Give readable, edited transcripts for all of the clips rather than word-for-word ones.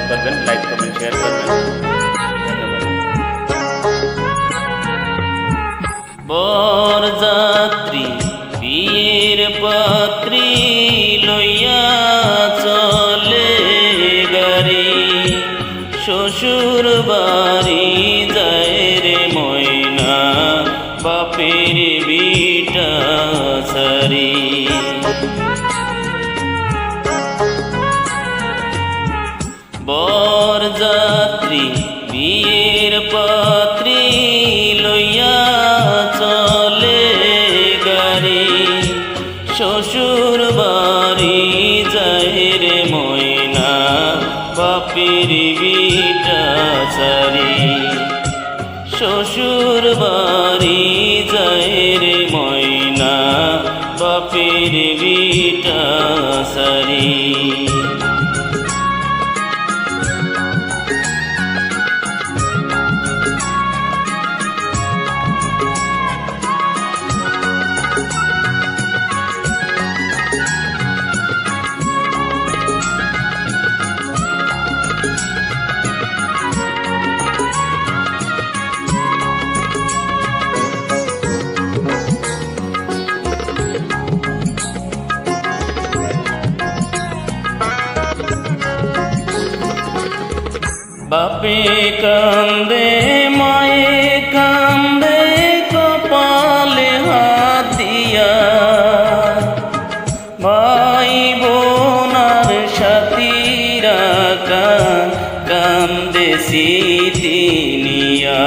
করবেন, like comment share করবেন। বরযাত্রী বিয়ের পাত্রী লইয়া চলে গাড়ি, শ্বশুর বাড়ি যায় রে ময়না বাপের বিটা সারি। বরযাত্রী বিয়ের পাত্রী লইয়া চলে গাড়ি, শ্বশুর বাড়ি যায় রে ময়না বাপের বিটা সারি। শ্বশুর বাড়ি যায় রে ময়না বাপের বিটা সারি। বাপে কান্দে মায়ে কান্দে কপালে হাত দিয়া, ভাই বোনার সাথীরা কান্দে স্মৃতি নিয়া।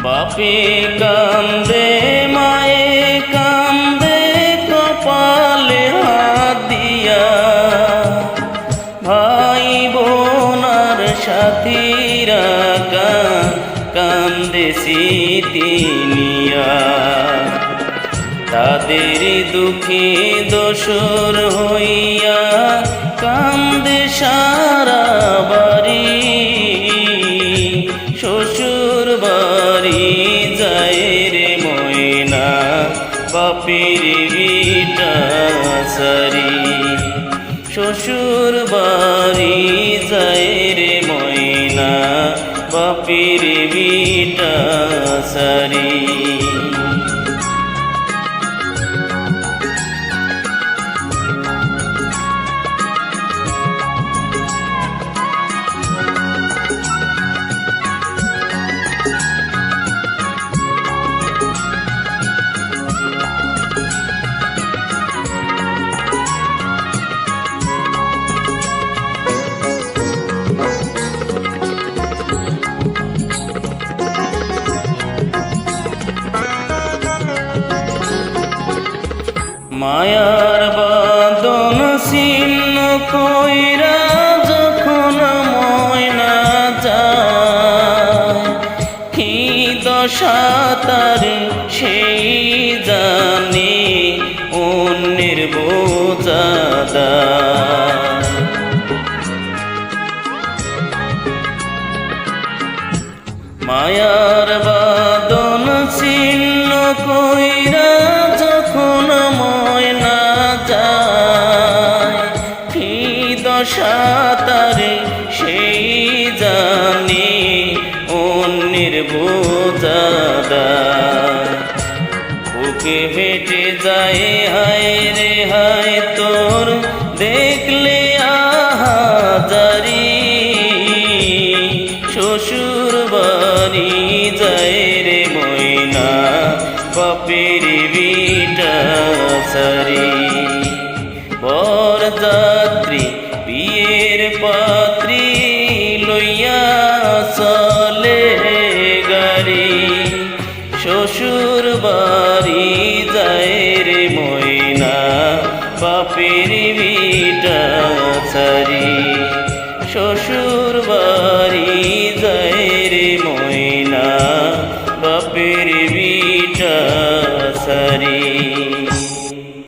বাপে কান্দে মায়ে কান্দে কপালে হাত দিয়া, ভাই বোনার সাথীরা কান্দে স্মৃতি নিয়া। তাদের দুঃখে দোসর হইয়া কান্দে সারা বাড়ি, শ্বশুর বাড়ি যায় রে ময়না বাপের বিটা সারি। শ্বশুর বাড়ি যায় রে ময়না বাপের বিটা সারি। মায়ার বাঁধন ছিন্ন কইরা যখন ময়না যায়, কি দশা তার সেই জানে অন্যের বোঝা দায়। মায়ার বাঁধন ছিন্ন কইরা যখন ময়না যায়, কি দশা তার সেই জানে অন্যের বোঝা দায়। বুকে হেঁটে যায় হায় রে হায় তোর দেখলে আহাজারি, শ্বশুর বাড়ি যায় রে ময়না বাপের বিটা সারি। বরযাত্রী বিয়ের পাত্রী লইয়া চলে গাড়ি, শ্বশুর বাড়ি যায় রে ময়না বাপের বিটা সারি। শ্বশুর বাড়ি যায় রে ময়না বাপের বিটা সারি।